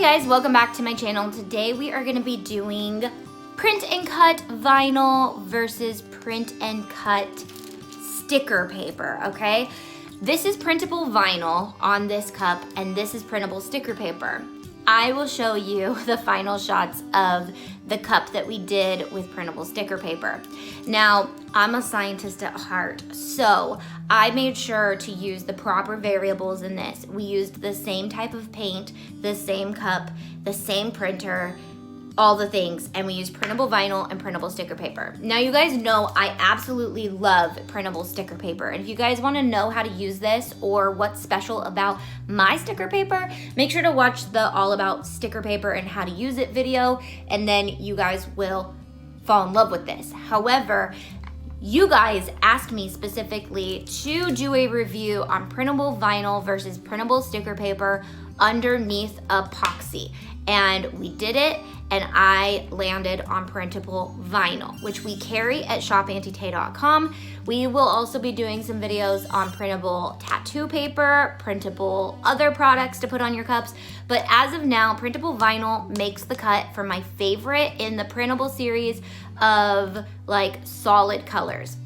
guys, welcome back to my channel. Today we are going to be doing print and cut vinyl versus print and cut sticker paper, okay? This is printable vinyl on this cup and this is printable sticker paper. I will show you the final shots of the cup that we did with printable sticker paper. Now, I'm a scientist at heart, so I made sure to use the proper variables in this. We used the same type of paint, the same cup, the same printer, all the things, and we used printable vinyl and printable sticker paper. Now you guys know I absolutely love printable sticker paper, and if you guys want to know how to use this or what's special about my sticker paper, make sure to watch the all about sticker paper and how to use it video, and then you guys will fall in love with this. However, you guys asked me specifically to do a review on printable vinyl versus printable sticker paper underneath epoxy, and we did it, and I landed on printable vinyl, which we carry at shopauntitay.com. We will also be doing some videos on printable tattoo paper, printable other products to put on your cups, but as of now, printable vinyl makes the cut for my favorite in the printable series of like solid colors.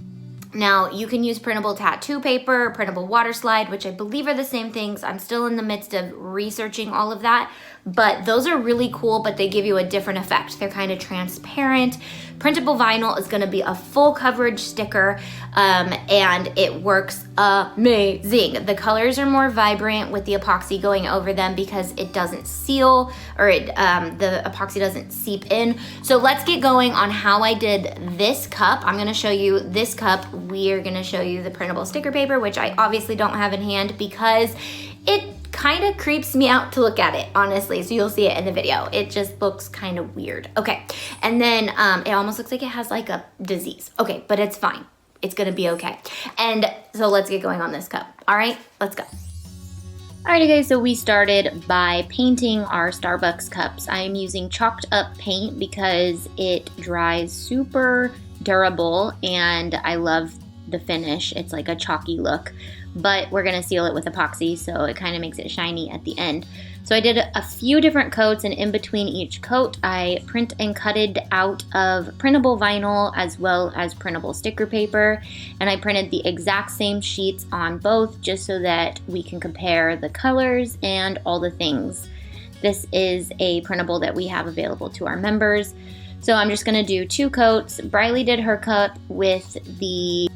Now, you can use printable tattoo paper, printable water slide, which I believe are the same things. I'm still in the midst of researching all of that, but those are really cool, but they give you a different effect. They're kind of transparent. Printable vinyl is gonna be a full coverage sticker, and it works amazing. The colors are more vibrant with the epoxy going over them because it doesn't seal, or the epoxy doesn't seep in. So let's get going on how I did this cup. I'm gonna show you this cup. We are gonna show you the printable sticker paper, which I obviously don't have in hand because it kind of creeps me out to look at it, honestly. So you'll see it in the video. It just looks kind of weird. Okay, and then it almost looks like it has like a disease. Okay, but it's fine. It's gonna be okay. And so let's get going on this cup. All right, let's go. Alrighty guys, so we started by painting our Starbucks cups. I am using chalked up paint because it dries super durable and I love the finish. It's like a chalky look, but we're gonna seal it with epoxy, so it kind of makes it shiny at the end. So I did a few different coats, and in between each coat, I print and cutted out of printable vinyl as well as printable sticker paper, and I printed the exact same sheets on both just so that we can compare the colors and all the things. This is a printable that we have available to our members. So I'm just gonna do 2 coats. Briley did her cup with the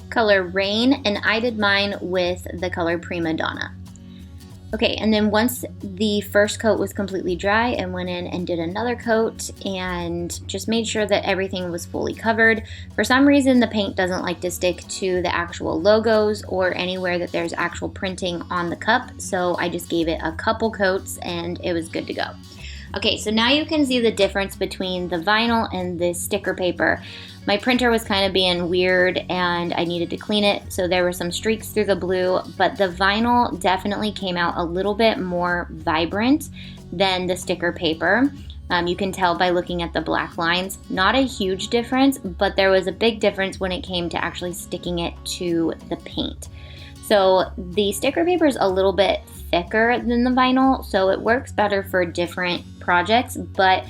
color Rain, and I did mine with the color Prima Donna. Okay, and then once the first coat was completely dry, I went in and did another coat and just made sure that everything was fully covered. For some reason, the paint doesn't like to stick to the actual logos or anywhere that there's actual printing on the cup, so I just gave it a couple coats and it was good to go. Okay, so now you can see the difference between the vinyl and the sticker paper. My printer was kind of being weird and I needed to clean it, so there were some streaks through the blue, but the vinyl definitely came out a little bit more vibrant than the sticker paper. You can tell by looking at the black lines. Not a huge difference, but there was a big difference when it came to actually sticking it to the paint. So the sticker paper is a little bit thicker than the vinyl, so it works better for different projects, but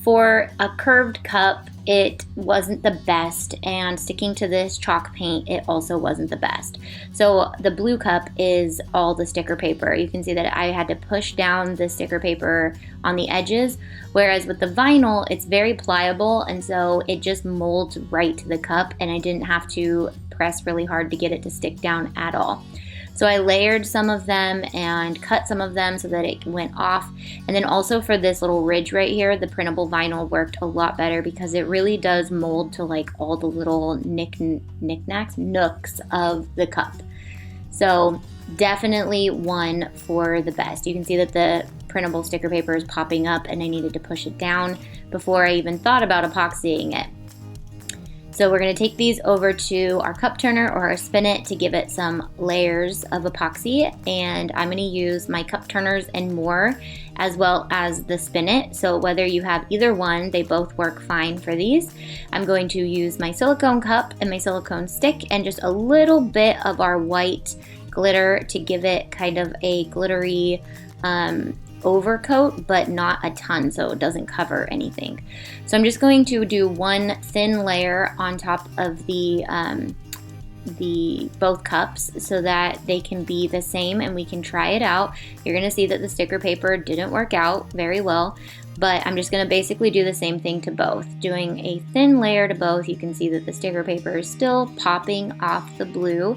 for a curved cup, it wasn't the best, and sticking to this chalk paint, it also wasn't the best. So the blue cup is all the sticker paper. You can see that I had to push down the sticker paper on the edges, whereas with the vinyl, it's very pliable, and so it just molds right to the cup, and I didn't have to press really hard to get it to stick down at all. So I layered some of them and cut some of them so that it went off. And then also for this little ridge right here, the printable vinyl worked a lot better because it really does mold to like all the little nooks of the cup. So definitely one for the best. You can see that the printable sticker paper is popping up and I needed to push it down before I even thought about epoxying it. So we're going to take these over to our cup turner or our spinet to give it some layers of epoxy, and I'm going to use my cup turners and more as well as the spinet. So whether you have either one, they both work fine for these. I'm going to use my silicone cup and my silicone stick and just a little bit of our white glitter to give it kind of a glittery overcoat, but not a ton, so it doesn't cover anything. So I'm just going to do one thin layer on top of the both cups so that they can be the same and we can try it out. You're gonna see that the sticker paper didn't work out very well, but I'm just gonna basically do the same thing to both. Doing a thin layer to both, you can see that the sticker paper is still popping off the blue,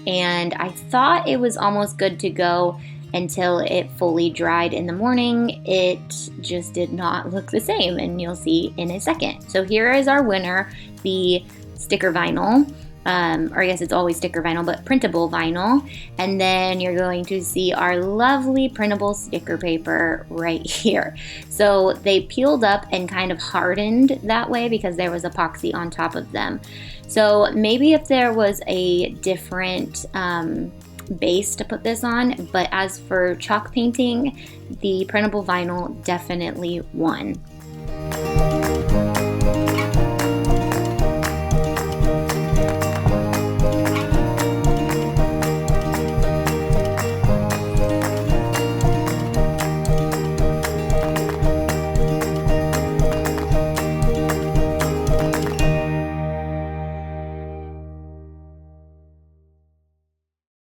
and I thought it was almost good to go until it fully dried in the morning. It just did not look the same, and you'll see in a second. So here is our winner, the sticker vinyl. Or I guess it's always sticker vinyl, but printable vinyl. And then you're going to see our lovely printable sticker paper right here. So they peeled up and kind of hardened that way because there was epoxy on top of them. So maybe if there was a different base to put this on, but as for chalk painting, the printable vinyl definitely won.